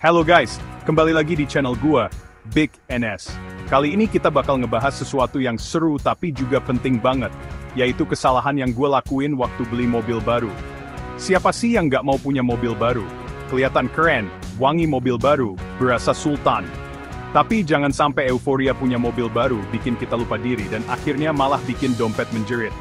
Halo guys, kembali lagi di channel gua, Big NS. Kali ini kita bakal ngebahas sesuatu yang seru tapi juga penting banget, yaitu kesalahan yang gua lakuin waktu beli mobil baru. Siapa sih yang nggak mau punya mobil baru? Kelihatan keren, wangi mobil baru, berasa sultan. Tapi jangan sampai euforia punya mobil baru bikin kita lupa diri dan akhirnya malah bikin dompet menjerit.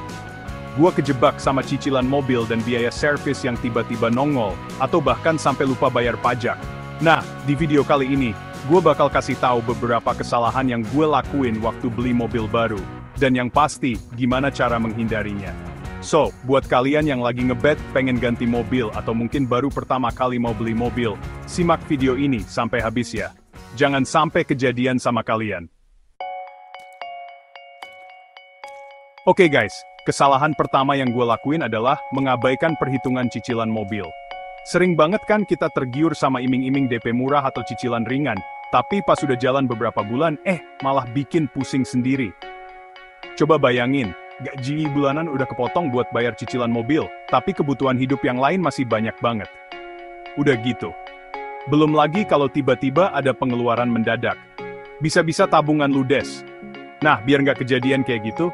Gua kejebak sama cicilan mobil dan biaya servis yang tiba-tiba nongol, atau bahkan sampai lupa bayar pajak. Nah, di video kali ini, gue bakal kasih tahu beberapa kesalahan yang gue lakuin waktu beli mobil baru, dan yang pasti, gimana cara menghindarinya. So, buat kalian yang lagi ngebet pengen ganti mobil atau mungkin baru pertama kali mau beli mobil, simak video ini sampai habis ya. Jangan sampai kejadian sama kalian. Oke guys, kesalahan pertama yang gue lakuin adalah mengabaikan perhitungan cicilan mobil. Sering banget kan kita tergiur sama iming-iming DP murah atau cicilan ringan, tapi pas sudah jalan beberapa bulan, malah bikin pusing sendiri. Coba bayangin, gaji bulanan udah kepotong buat bayar cicilan mobil, tapi kebutuhan hidup yang lain masih banyak banget. Udah gitu. Belum lagi kalau tiba-tiba ada pengeluaran mendadak. Bisa-bisa tabungan ludes. Nah, biar nggak kejadian kayak gitu,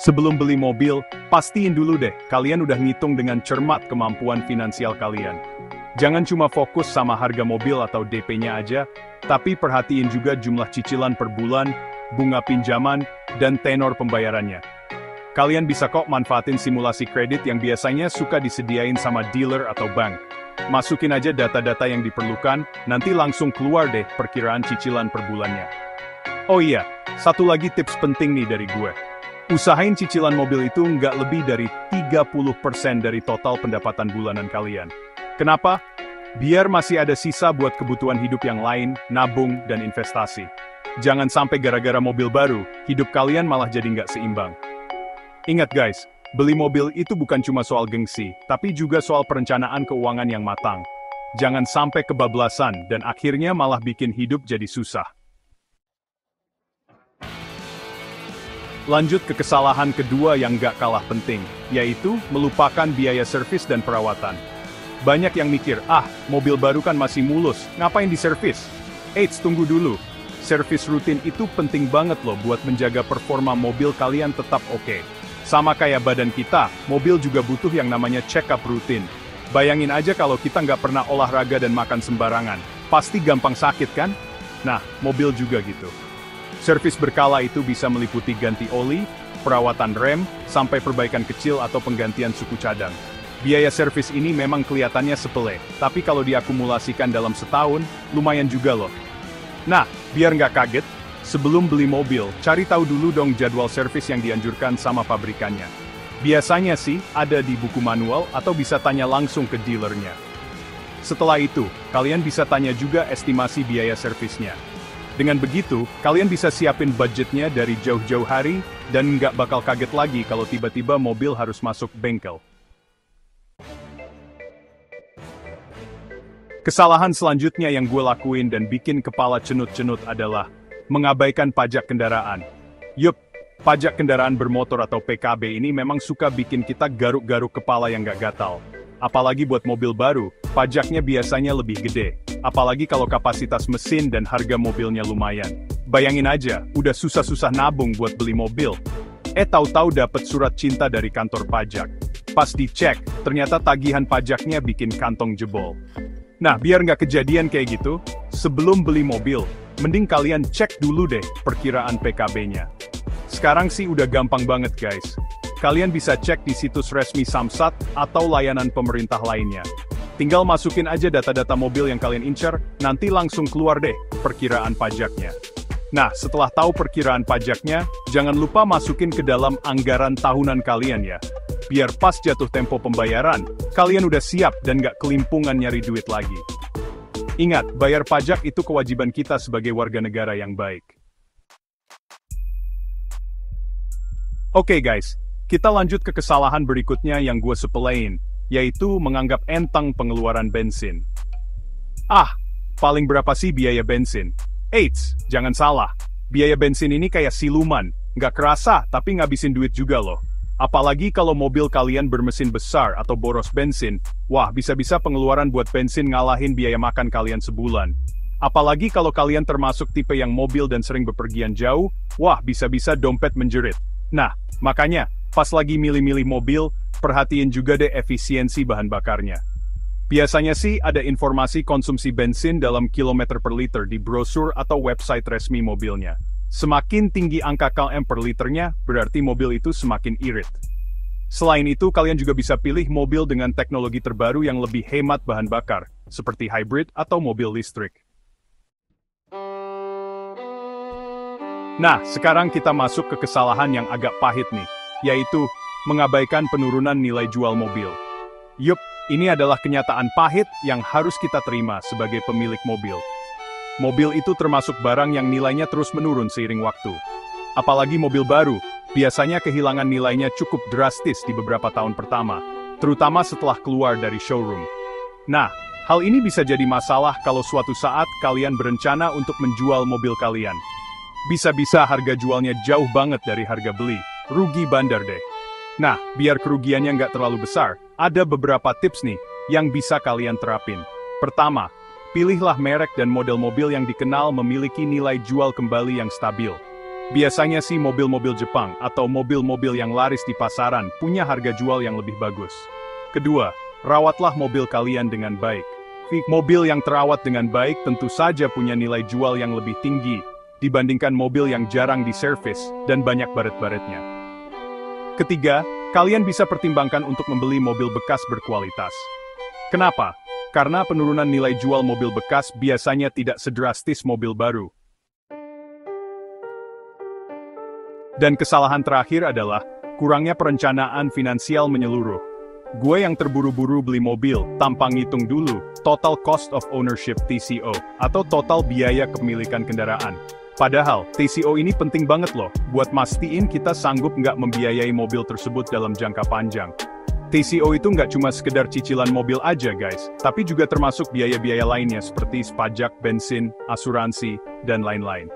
sebelum beli mobil, pastiin dulu deh, kalian udah ngitung dengan cermat kemampuan finansial kalian. Jangan cuma fokus sama harga mobil atau DP-nya aja, tapi perhatiin juga jumlah cicilan per bulan, bunga pinjaman, dan tenor pembayarannya. Kalian bisa kok manfaatin simulasi kredit yang biasanya suka disediain sama dealer atau bank. Masukin aja data-data yang diperlukan, nanti langsung keluar deh perkiraan cicilan per bulannya. Oh iya, satu lagi tips penting nih dari gue. Usahain cicilan mobil itu nggak lebih dari 30% dari total pendapatan bulanan kalian. Kenapa? Biar masih ada sisa buat kebutuhan hidup yang lain, nabung, dan investasi. Jangan sampai gara-gara mobil baru, hidup kalian malah jadi nggak seimbang. Ingat guys, beli mobil itu bukan cuma soal gengsi, tapi juga soal perencanaan keuangan yang matang. Jangan sampai kebablasan, dan akhirnya malah bikin hidup jadi susah. Lanjut ke kesalahan kedua yang gak kalah penting, yaitu melupakan biaya servis dan perawatan. Banyak yang mikir, mobil baru kan masih mulus, ngapain diservis? Eits, tunggu dulu. Servis rutin itu penting banget loh buat menjaga performa mobil kalian tetap oke. Sama kayak badan kita, mobil juga butuh yang namanya check-up rutin. Bayangin aja kalau kita nggak pernah olahraga dan makan sembarangan, pasti gampang sakit kan? Nah, mobil juga gitu. Servis berkala itu bisa meliputi ganti oli, perawatan rem, sampai perbaikan kecil atau penggantian suku cadang. Biaya servis ini memang kelihatannya sepele, tapi kalau diakumulasikan dalam setahun, lumayan juga loh. Nah, biar nggak kaget, sebelum beli mobil, cari tahu dulu dong jadwal servis yang dianjurkan sama pabrikannya. Biasanya sih, ada di buku manual atau bisa tanya langsung ke dealernya. Setelah itu, kalian bisa tanya juga estimasi biaya servisnya. Dengan begitu, kalian bisa siapin budgetnya dari jauh-jauh hari, dan nggak bakal kaget lagi kalau tiba-tiba mobil harus masuk bengkel. Kesalahan selanjutnya yang gue lakuin dan bikin kepala cenut-cenut adalah mengabaikan pajak kendaraan. Yup, pajak kendaraan bermotor atau PKB ini memang suka bikin kita garuk-garuk kepala yang nggak gatal. Apalagi buat mobil baru, pajaknya biasanya lebih gede. Apalagi kalau kapasitas mesin dan harga mobilnya lumayan. Bayangin aja, udah susah-susah nabung buat beli mobil. Tahu-tahu dapet surat cinta dari kantor pajak. Pas dicek, ternyata tagihan pajaknya bikin kantong jebol. Nah, biar nggak kejadian kayak gitu, sebelum beli mobil, mending kalian cek dulu deh perkiraan PKB-nya. Sekarang sih udah gampang banget guys. Kalian bisa cek di situs resmi Samsat atau layanan pemerintah lainnya. Tinggal masukin aja data-data mobil yang kalian incer, nanti langsung keluar deh perkiraan pajaknya. Nah, setelah tahu perkiraan pajaknya, jangan lupa masukin ke dalam anggaran tahunan kalian ya. Biar pas jatuh tempo pembayaran, kalian udah siap dan nggak kelimpungan nyari duit lagi. Ingat, bayar pajak itu kewajiban kita sebagai warga negara yang baik. Oke guys, kita lanjut ke kesalahan berikutnya yang gue sepelein, yaitu menganggap enteng pengeluaran bensin. Paling berapa sih biaya bensin? Eits, jangan salah. Biaya bensin ini kayak siluman, nggak kerasa tapi ngabisin duit juga loh. Apalagi kalau mobil kalian bermesin besar atau boros bensin, wah bisa-bisa pengeluaran buat bensin ngalahin biaya makan kalian sebulan. Apalagi kalau kalian termasuk tipe yang mobil dan sering bepergian jauh, wah bisa-bisa dompet menjerit. Nah, makanya, pas lagi milih-milih mobil, perhatiin juga deh efisiensi bahan bakarnya. Biasanya sih ada informasi konsumsi bensin dalam kilometer per liter di brosur atau website resmi mobilnya. Semakin tinggi angka km per liternya, berarti mobil itu semakin irit. Selain itu, kalian juga bisa pilih mobil dengan teknologi terbaru yang lebih hemat bahan bakar, seperti hybrid atau mobil listrik. Nah, sekarang kita masuk ke kesalahan yang agak pahit nih, yaitu mengabaikan penurunan nilai jual mobil. Yup, ini adalah kenyataan pahit yang harus kita terima sebagai pemilik mobil. Mobil itu termasuk barang yang nilainya terus menurun seiring waktu. Apalagi mobil baru, biasanya kehilangan nilainya cukup drastis di beberapa tahun pertama, terutama setelah keluar dari showroom. Nah, hal ini bisa jadi masalah kalau suatu saat kalian berencana untuk menjual mobil kalian. Bisa-bisa harga jualnya jauh banget dari harga beli, rugi bandar deh. Nah, biar kerugiannya nggak terlalu besar, ada beberapa tips nih yang bisa kalian terapin. Pertama, pilihlah merek dan model mobil yang dikenal memiliki nilai jual kembali yang stabil. Biasanya sih mobil-mobil Jepang atau mobil-mobil yang laris di pasaran punya harga jual yang lebih bagus. Kedua, rawatlah mobil kalian dengan baik. Mobil yang terawat dengan baik tentu saja punya nilai jual yang lebih tinggi dibandingkan mobil yang jarang diservis dan banyak baret-baretnya. Ketiga, kalian bisa pertimbangkan untuk membeli mobil bekas berkualitas. Kenapa? Karena penurunan nilai jual mobil bekas biasanya tidak sedrastis mobil baru. Dan kesalahan terakhir adalah kurangnya perencanaan finansial menyeluruh. Gue yang terburu-buru beli mobil tanpa ngitung dulu total cost of ownership (TCO) atau total biaya kepemilikan kendaraan. Padahal, TCO ini penting banget loh, buat mastiin kita sanggup nggak membiayai mobil tersebut dalam jangka panjang. TCO itu nggak cuma sekedar cicilan mobil aja guys, tapi juga termasuk biaya-biaya lainnya seperti pajak, bensin, asuransi, dan lain-lain.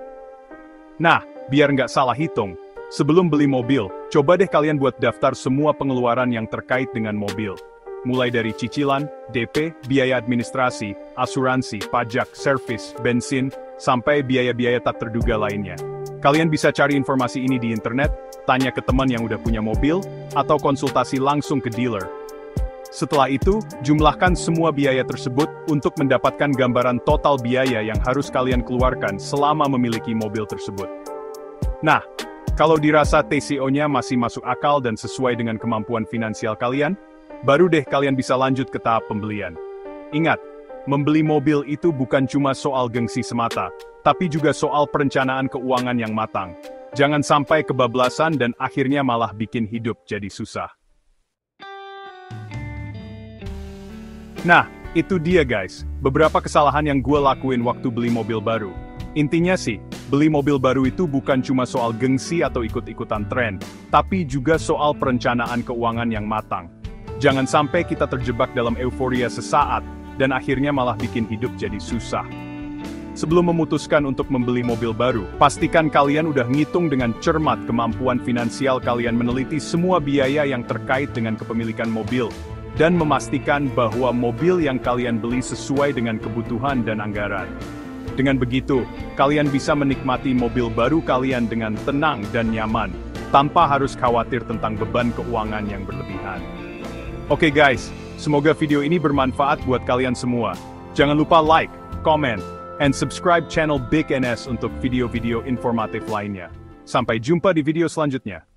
Nah, biar nggak salah hitung, sebelum beli mobil, coba deh kalian buat daftar semua pengeluaran yang terkait dengan mobil. Mulai dari cicilan, DP, biaya administrasi, asuransi, pajak, servis, bensin, sampai biaya-biaya tak terduga lainnya. Kalian bisa cari informasi ini di internet, tanya ke teman yang udah punya mobil, atau konsultasi langsung ke dealer. Setelah itu, jumlahkan semua biaya tersebut untuk mendapatkan gambaran total biaya yang harus kalian keluarkan selama memiliki mobil tersebut. Nah, kalau dirasa TCO-nya masih masuk akal dan sesuai dengan kemampuan finansial kalian, baru deh kalian bisa lanjut ke tahap pembelian. Ingat, membeli mobil itu bukan cuma soal gengsi semata, tapi juga soal perencanaan keuangan yang matang. Jangan sampai kebablasan dan akhirnya malah bikin hidup jadi susah. Nah, itu dia guys, beberapa kesalahan yang gue lakuin waktu beli mobil baru. Intinya sih, beli mobil baru itu bukan cuma soal gengsi atau ikut-ikutan tren, tapi juga soal perencanaan keuangan yang matang. Jangan sampai kita terjebak dalam euforia sesaat, dan akhirnya malah bikin hidup jadi susah. Sebelum memutuskan untuk membeli mobil baru, pastikan kalian udah ngitung dengan cermat kemampuan finansial kalian, meneliti semua biaya yang terkait dengan kepemilikan mobil, dan memastikan bahwa mobil yang kalian beli sesuai dengan kebutuhan dan anggaran. Dengan begitu, kalian bisa menikmati mobil baru kalian dengan tenang dan nyaman, tanpa harus khawatir tentang beban keuangan yang berlebihan. Oke guys, semoga video ini bermanfaat buat kalian semua. Jangan lupa like, comment, and subscribe channel Big NS untuk video-video informatif lainnya. Sampai jumpa di video selanjutnya.